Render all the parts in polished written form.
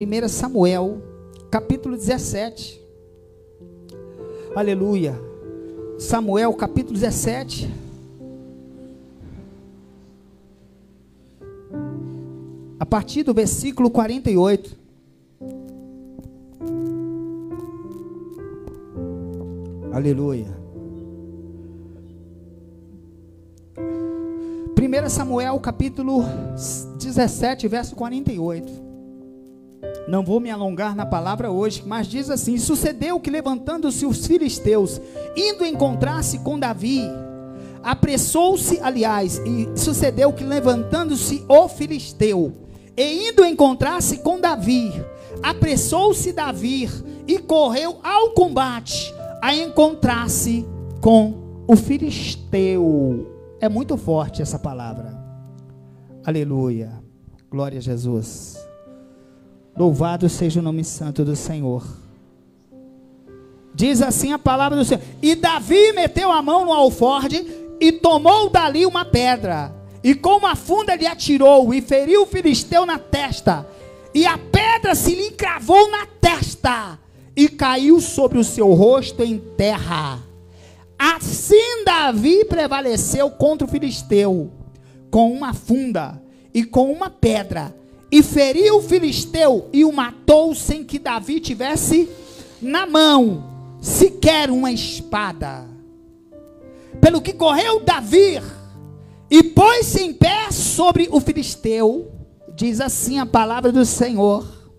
1 Samuel, capítulo 17. Aleluia. Samuel, capítulo 17. A partir do versículo 48. Aleluia. 1 Samuel, capítulo 17, verso 48. Não vou me alongar na palavra hoje, mas diz assim: sucedeu que, levantando-se os filisteus, indo encontrar-se com Davi, apressou-se, e sucedeu que, levantando-se o filisteu, e indo encontrar-se com Davi, apressou-se Davi, e correu ao combate, a encontrar-se com o filisteu. É muito forte essa palavra. Aleluia. Glória a Jesus. Louvado seja o nome santo do Senhor. Diz assim a palavra do Senhor: e Davi meteu a mão no alforje e tomou dali uma pedra, e com uma funda lhe atirou, e feriu o filisteu na testa, e a pedra se lhe cravou na testa, e caiu sobre o seu rosto em terra. Assim Davi prevaleceu contra o filisteu, com uma funda e com uma pedra, e feriu o filisteu e o matou, sem que Davi tivesse na mão sequer uma espada. Pelo que correu Davi e pôs-se em pé sobre o filisteu, diz assim a palavra do Senhor.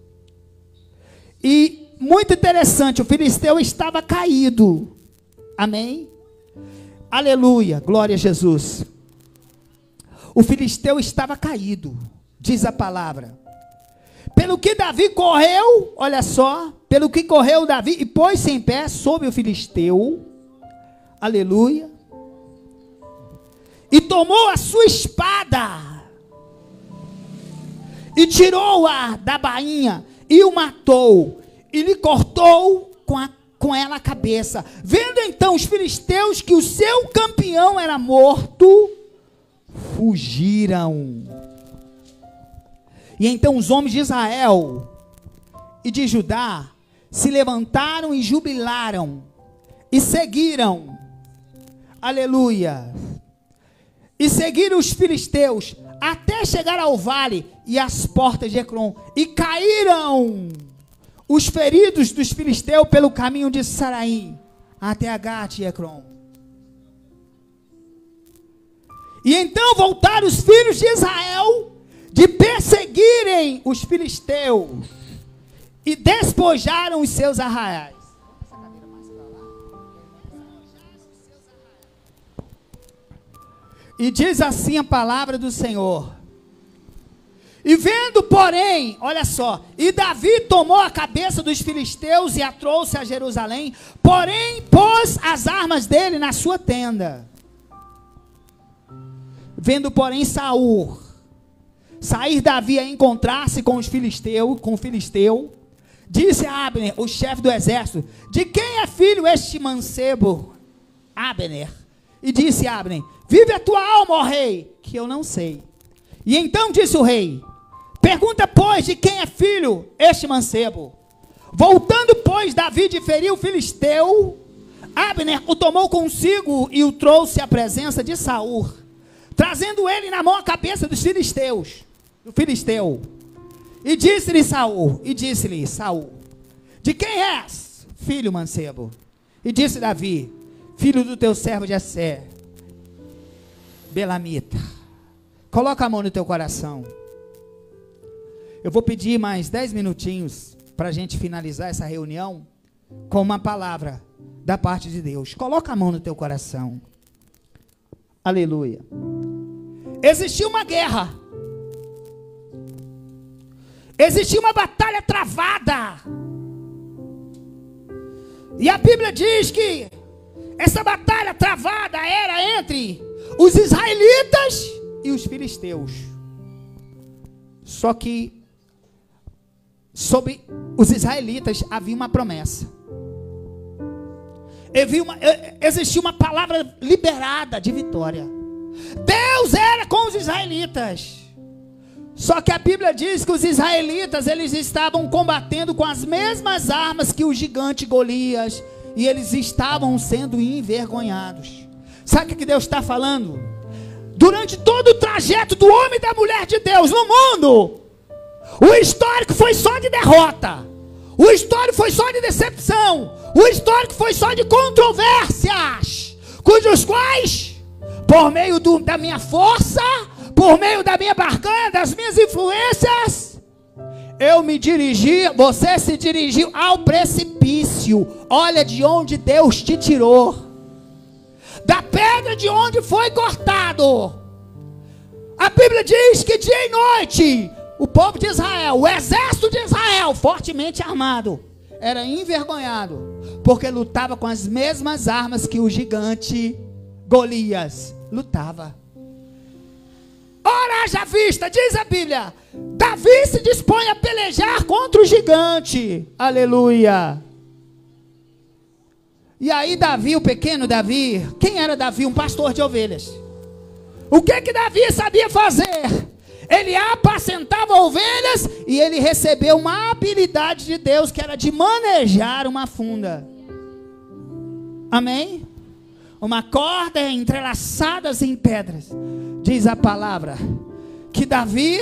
E muito interessante, o filisteu estava caído. Amém? Aleluia, glória a Jesus. O filisteu estava caído, diz a palavra. Pelo que Davi correu, olha só, pelo que correu Davi e pôs-se em pé sobre o filisteu, aleluia, e tomou a sua espada, e tirou-a da bainha, e o matou, e lhe cortou com ela a cabeça. Vendo então os filisteus que o seu campeão era morto, fugiram. E então os homens de Israel e de Judá se levantaram e jubilaram, e seguiram, aleluia, e seguiram os filisteus, até chegar ao vale e às portas de Ecrom, e caíram os feridos dos filisteus pelo caminho de Saraim, até Agate e Ecrom. E então voltaram os filhos de Israel de perseguirem os filisteus, e despojaram os seus arraiais. E diz assim a palavra do Senhor: e vendo, porém, olha só, e Davi tomou a cabeça dos filisteus e a trouxe a Jerusalém, porém pôs as armas dele na sua tenda. Vendo, porém, Saul sair Davi a encontrar-se com o filisteu, disse a Abner, o chefe do exército: de quem é filho este mancebo, Abner? E disse Abner: vive a tua alma, ó rei, que eu não sei. E então disse o rei: pergunta, pois, de quem é filho este mancebo? Voltando, pois, Davi de ferir o filisteu, Abner o tomou consigo e o trouxe à presença de Saul, trazendo ele na mão a cabeça do filisteu. E disse-lhe Saul, de quem és, filho mancebo? E disse Davi: filho do teu servo Jessé, belamita. Coloca a mão no teu coração. Eu vou pedir mais 10 minutinhos para a gente finalizar essa reunião com uma palavra da parte de Deus. Coloca a mão no teu coração. Aleluia. Existia uma guerra. Existia uma batalha travada. E a Bíblia diz que essa batalha travada era entre os israelitas e os filisteus. Só que sobre os israelitas havia uma promessa. Existia uma palavra liberada de vitória. Deus era com os israelitas. Só que a Bíblia diz que os israelitas, eles estavam combatendo com as mesmas armas que o gigante Golias, e eles estavam sendo envergonhados. Sabe o que Deus está falando? Durante todo o trajeto do homem e da mulher de Deus no mundo, o histórico foi só de derrota, o histórico foi só de decepção, o histórico foi só de controvérsias, cujos quais, por meio da minha força, por meio da minha barganha, das minhas influências, eu me dirigi, você se dirigiu ao precipício. Olha de onde Deus te tirou, da pedra de onde foi cortado. A Bíblia diz que dia e noite, o povo de Israel, o exército de Israel, fortemente armado, era envergonhado, porque lutava com as mesmas armas que o gigante Golias lutava. Ora, haja vista, diz a Bíblia, Davi se dispõe a pelejar contra o gigante. Aleluia. E aí Davi, o pequeno Davi, quem era Davi? Um pastor de ovelhas. O que Davi sabia fazer? Ele apacentava ovelhas e ele recebeu uma habilidade de Deus, que era de manejar uma funda. Amém? Uma corda entrelaçadas em pedras. Diz a palavra que Davi,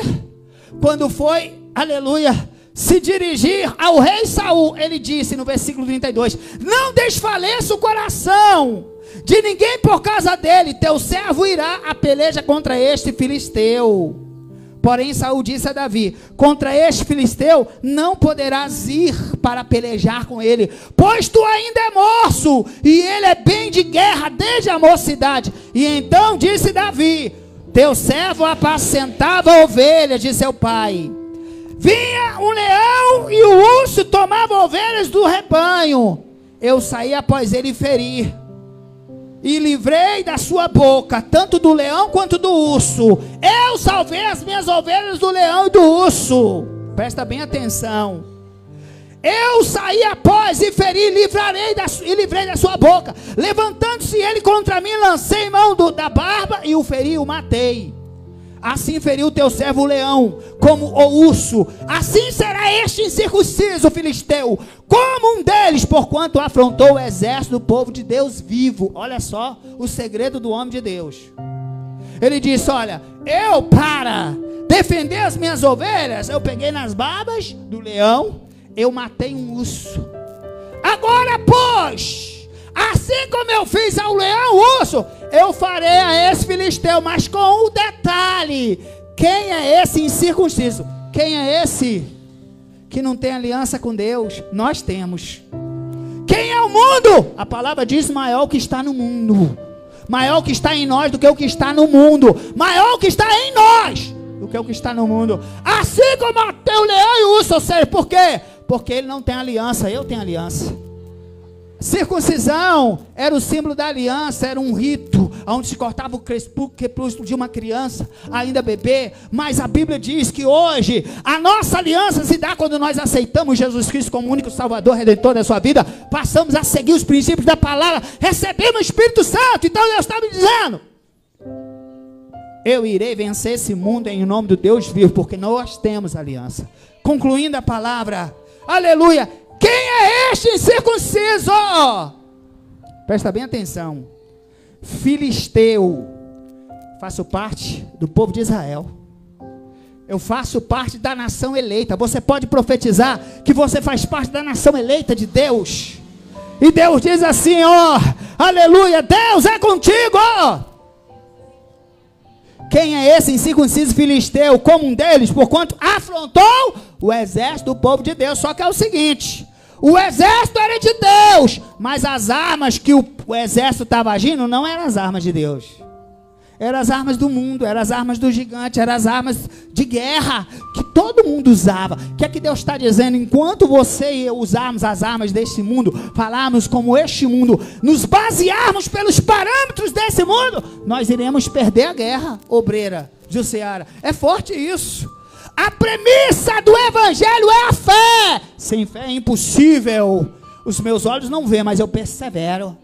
quando foi, aleluia, se dirigir ao rei Saul, ele disse no versículo 32, não desfaleça o coração de ninguém por causa dele, teu servo irá a peleja contra este filisteu. Porém Saul disse a Davi, contra este filisteu não poderás ir para pelejar com ele, pois tu ainda é moço, e ele é bem de guerra desde a mocidade. E então disse Davi, teu servo apacentava ovelhas de seu pai. Vinha um leão e o urso tomava ovelhas do rebanho. Eu saí após ele ferir, e livrei da sua boca, tanto do leão quanto do urso. Eu salvei as minhas ovelhas do leão e do urso. Presta bem atenção. Eu saí após e feri, e livrei da sua boca. Levantando-se ele contra mim, lancei mão da barba e o feri e o matei. Assim feriu o teu servo o leão, como o urso. Assim será este incircunciso filisteu, como um deles, porquanto afrontou o exército do povo de Deus vivo. Olha só o segredo do homem de Deus. Ele disse, olha, eu para defender as minhas ovelhas, eu peguei nas barbas do leão, eu matei um urso. Agora, pois, assim como eu fiz ao leão urso, eu farei a esse filisteu, mas com um detalhe. Quem é esse incircunciso? Quem é esse que não tem aliança com Deus? Nós temos. Quem é o mundo? A palavra diz maior o que está no mundo. Maior o que está em nós do que o que está no mundo. Maior o que está em nós do que o que está no mundo. Assim como matei o leão e o urso, ou seja, por quê? Porque ele não tem aliança, eu tenho aliança. Circuncisão era o símbolo da aliança, era um rito onde se cortava o crepúsculo de uma criança, ainda bebê. Mas a Bíblia diz que hoje a nossa aliança se dá quando nós aceitamos Jesus Cristo como único Salvador, Redentor da sua vida. Passamos a seguir os princípios da palavra, recebemos o Espírito Santo. Então Deus está me dizendo, eu irei vencer esse mundo em nome do Deus vivo, porque nós temos aliança. Concluindo a palavra, aleluia. Quem é este incircunciso? Presta bem atenção. Filisteu. Faço parte do povo de Israel. Eu faço parte da nação eleita. Você pode profetizar que você faz parte da nação eleita de Deus. E Deus diz assim, ó, aleluia, Deus é contigo, ó. Quem é esse incircunciso filisteu? Como um deles, porquanto afrontou o exército do povo de Deus. Só que é o seguinte, o exército era de Deus, mas as armas que o exército estava agindo não eram as armas de Deus. Eram as armas do mundo, eram as armas do gigante, eram as armas de guerra que todo mundo usava. O que é que Deus está dizendo? Enquanto você e eu usarmos as armas deste mundo, falarmos como este mundo, nos basearmos pelos parâmetros desse mundo, nós iremos perder a guerra obreira, Jussiara. É forte isso. A premissa do evangelho é a fé. Sem fé é impossível. Os meus olhos não veem, mas eu persevero.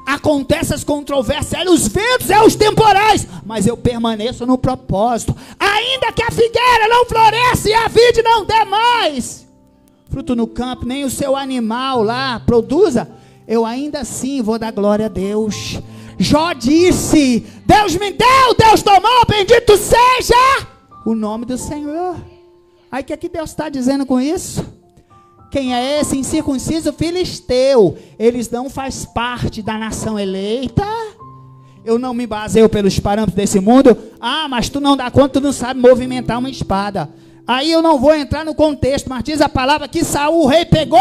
acontecem as controvérsias, os ventos e os temporais, mas eu permaneço no propósito. Ainda que a figueira não floresça e a vide não dê mais fruto no campo, nem o seu animal lá produza, eu ainda assim vou dar glória a Deus. Jó disse: Deus me deu, Deus tomou, bendito seja o nome do Senhor. Aí o que é que Deus está dizendo com isso? Quem é esse incircunciso filisteu? Eles não fazem parte da nação eleita. Eu não me baseio pelos parâmetros desse mundo. Ah, mas tu não dá conta, tu não sabe movimentar uma espada. Aí eu não vou entrar no contexto, mas diz a palavra que Saul, o rei, pegou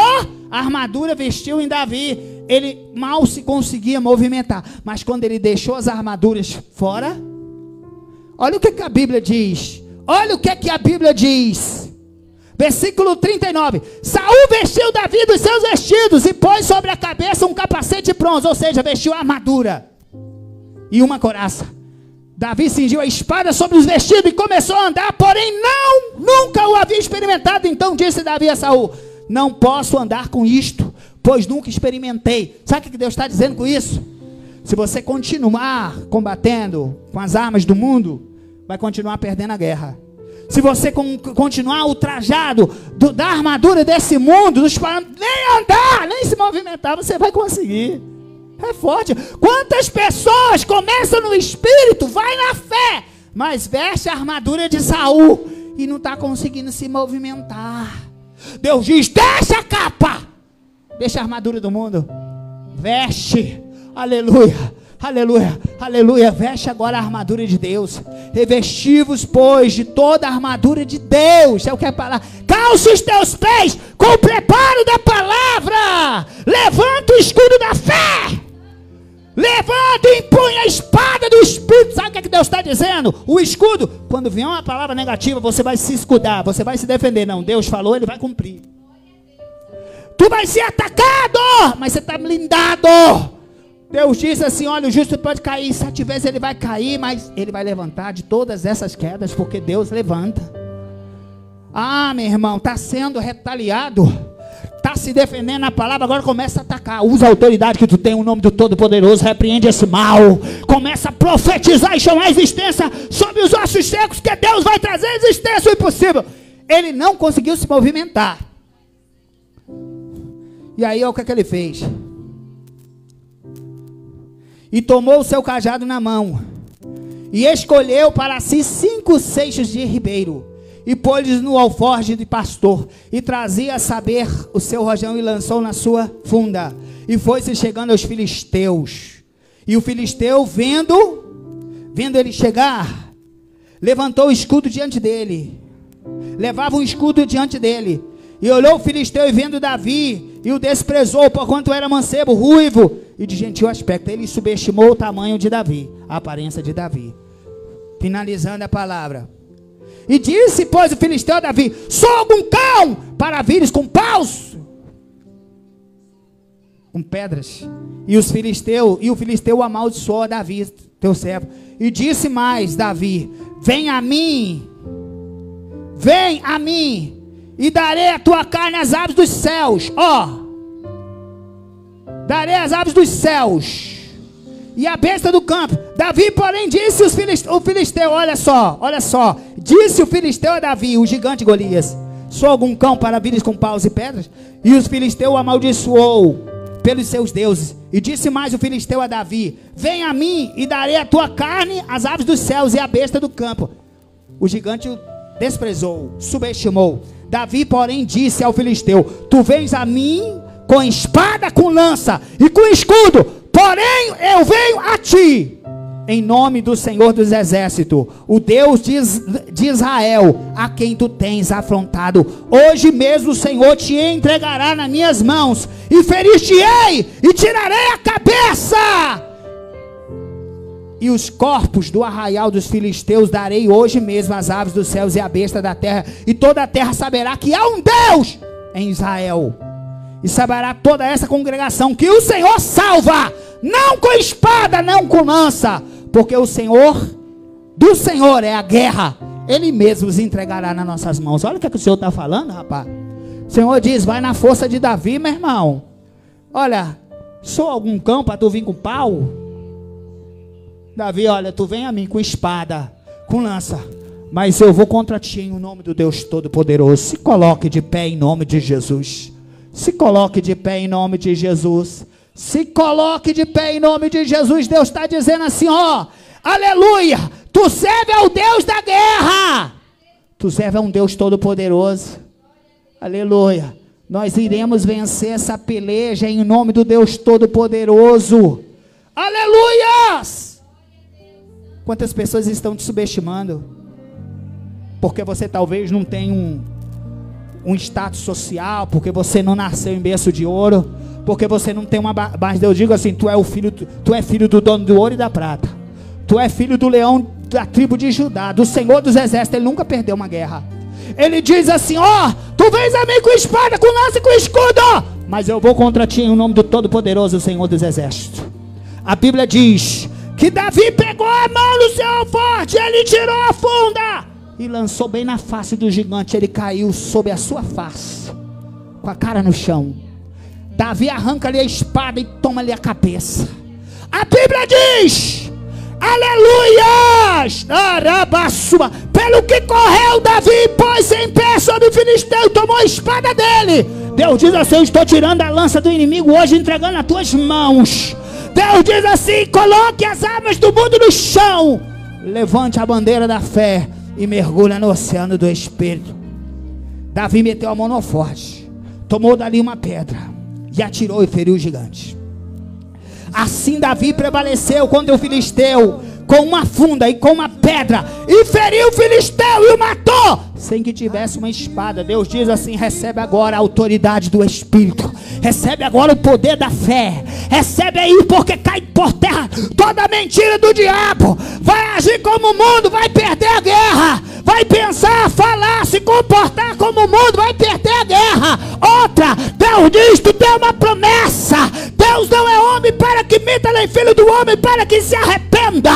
a armadura, vestiu em Davi. Ele mal se conseguia movimentar. Mas quando ele deixou as armaduras fora, olha o que a Bíblia diz. Olha o que a Bíblia diz. Versículo 39. Saul vestiu Davi dos seus vestidos e pôs sobre a cabeça um capacete de bronze, ou seja, vestiu a armadura e uma couraça. Davi cingiu a espada sobre os vestidos e começou a andar, porém nunca o havia experimentado. Então disse Davi a Saul: não posso andar com isto, pois nunca experimentei. Sabe o que Deus está dizendo com isso? Se você continuar combatendo com as armas do mundo, vai continuar perdendo a guerra. Se você continuar ultrajado da armadura desse mundo, nem andar, nem se movimentar, você vai conseguir. É forte. Quantas pessoas começam no espírito, vai na fé, mas veste a armadura de Saul e não está conseguindo se movimentar. Deus diz: deixa a capa, deixa a armadura do mundo, veste. Aleluia, aleluia, aleluia. Veste agora a armadura de Deus. Revesti-vos, pois, de toda a armadura de Deus. É o que é a palavra. Calça os teus pés com o preparo da palavra. Levanta o escudo da fé. Levanta e empunha a espada do Espírito. Sabe o que Deus está dizendo? O escudo, quando vier uma palavra negativa, você vai se escudar, você vai se defender. Não, Deus falou, Ele vai cumprir. Tu vai ser atacado, mas você está blindado. Deus disse assim: olha, o justo pode cair 7 vezes, ele vai cair, mas ele vai levantar de todas essas quedas, porque Deus levanta. Ah, meu irmão, está sendo retaliado, está se defendendo na palavra, agora começa a atacar. Usa a autoridade que tu tem, o nome do Todo-Poderoso, repreende esse mal, começa a profetizar e chamar a existência sobre os ossos secos, que Deus vai trazer a existência o impossível. Ele não conseguiu se movimentar. E aí olha o que ele fez. E tomou o seu cajado na mão, e escolheu para si 5 seixos de ribeiro, e pôs-lhes no alforje de pastor, e trazia a saber o seu rojão, e lançou na sua funda, e foi-se chegando aos filisteus. E o filisteu, vendo ele chegar, levantou o escudo diante dele, levava um escudo diante dele, e olhou o filisteu, e vendo Davi, e o desprezou, porquanto era mancebo, ruivo e de gentil aspecto. Ele subestimou o tamanho de Davi, a aparência de Davi. Finalizando a palavra. E disse, pois, o filisteu a Davi: sou algum cão para vires com paus, com pedras. E o filisteu amaldiçoou a Davi, teu servo. E disse mais Davi: vem a mim, e darei a tua carne às aves dos céus. Darei as aves dos céus e a besta do campo. Davi, porém, disse o filisteu, olha só, disse o filisteu a Davi, o gigante Golias: sou algum cão para vires com paus e pedras? E os filisteus o amaldiçoou pelos seus deuses. E disse mais o filisteu a Davi: vem a mim, e darei a tua carne às aves dos céus e a besta do campo. O gigante o desprezou, subestimou. Davi, porém, disse ao filisteu: tu vens a mim com espada, com lança e com escudo, porém eu venho a ti em nome do Senhor dos Exércitos, o Deus de Israel, a quem tu tens afrontado. Hoje mesmo o Senhor te entregará nas minhas mãos, e ferir-te-ei, e tirarei a cabeça. E os corpos do arraial dos filisteus darei hoje mesmo às aves dos céus e à besta da terra, e toda a terra saberá que há um Deus em Israel. E saberá toda essa congregação que o Senhor salva, não com espada, não com lança, porque o Senhor, do Senhor é a guerra, Ele mesmo os entregará nas nossas mãos. Olha o que o Senhor está falando, rapaz. O Senhor diz: vai na força de Davi, meu irmão. Olha, Sou algum cão para tu vir com pau? Davi, olha, tu vem a mim com espada, com lança, mas eu vou contra ti em nome do Deus Todo-Poderoso. Se coloque de pé em nome de Jesus. Se coloque de pé em nome de Jesus. Se coloque de pé em nome de Jesus. Deus está dizendo assim, ó, aleluia, tu serve ao Deus da guerra. Tu serve a um Deus Todo-Poderoso. Aleluia. Nós iremos vencer essa peleja em nome do Deus Todo-Poderoso. Aleluias! Quantas pessoas estão te subestimando? Porque você talvez não tem um status social, porque você não nasceu em berço de ouro, porque você não tem uma... Mas eu digo assim, tu é filho do dono do ouro e da prata. Tu é filho do leão da tribo de Judá, do Senhor dos exércitos. Ele nunca perdeu uma guerra. Ele diz assim, ó, tu vens a mim com espada, com lança e com escudo, mas eu vou contra ti em nome do Todo-Poderoso, Senhor dos exércitos. A Bíblia diz que Davi pegou a mão no seu alforje, ele tirou a funda e lançou bem na face do gigante. Ele caiu sobre a sua face, com a cara no chão. Davi arranca-lhe a espada e toma-lhe a cabeça. A Bíblia diz, aleluias, arabaçua, pelo que correu Davi, pôs-se em pé sobre o filisteu e tomou a espada dele. Deus diz assim, eu estou tirando a lança do inimigo hoje, entregando nas tuas mãos. Deus diz assim, coloque as armas do mundo no chão, levante a bandeira da fé e mergulha no oceano do Espírito. Davi meteu a mão no alforje, tomou dali uma pedra e atirou e feriu o gigante. Assim Davi prevaleceu contra o filisteu com uma funda e com uma pedra, e feriu o filisteu e o matou, sem que tivesse uma espada. Deus diz assim, recebe agora a autoridade do Espírito, recebe agora o poder da fé, recebe aí, porque cai por terra toda mentira do diabo. Vai agir como o mundo, vai perder a guerra. Vai pensar, falar, se comportar como o mundo, vai perder a guerra. Outra, Deus diz, tu tem uma promessa. Deus não é homem para que minta, nem filho do homem para que se arrependa.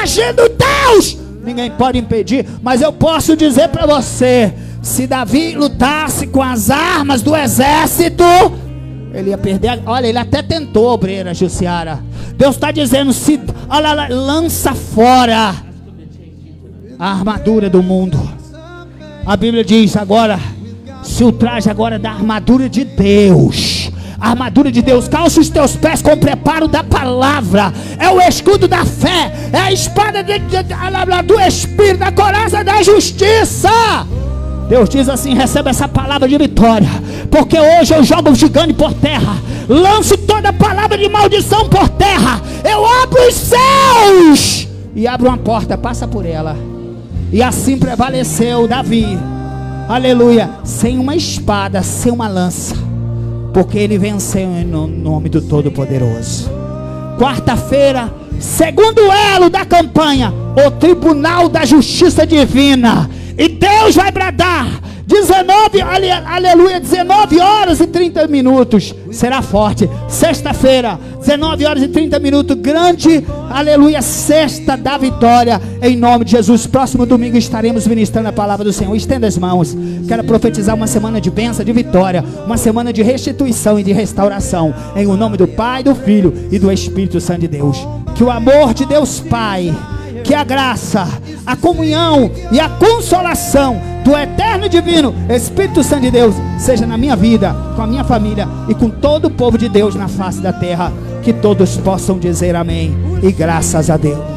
Agindo Deus, ninguém pode impedir. Mas eu posso dizer para você, se Davi lutasse com as armas do exército, ele ia perder. Olha, ele até tentou, obreira Jussiara. Deus está dizendo, se olha, lança fora a armadura do mundo. A Bíblia diz agora, se o traje agora da armadura de Deus, a armadura de Deus, calça os teus pés com o preparo da palavra, é o escudo da fé, é a espada do Espírito, a coraça da justiça. Deus diz assim, recebe essa palavra de vitória, porque hoje eu jogo o gigante por terra, lanço toda palavra de maldição por terra, eu abro os céus e abro uma porta, passa por ela. E assim prevaleceu Davi, aleluia, sem uma espada, sem uma lança, porque ele venceu em nome do Todo-Poderoso. Quarta-feira, segundo elo da campanha, o tribunal da justiça divina, e Deus vai bradar 19 horas e 30 minutos, será forte. Sexta-feira, 19 horas e 30 minutos, grande, aleluia, sexta da vitória, em nome de Jesus. Próximo domingo estaremos ministrando a palavra do Senhor. Estenda as mãos, quero profetizar uma semana de bênção, de vitória, uma semana de restituição e de restauração, em o nome do Pai, do Filho e do Espírito Santo de Deus. Que o amor de Deus Pai, que a graça, a comunhão e a consolação do eterno e divino Espírito Santo de Deus seja na minha vida, com a minha família e com todo o povo de Deus na face da terra. Que todos possam dizer amém e graças a Deus.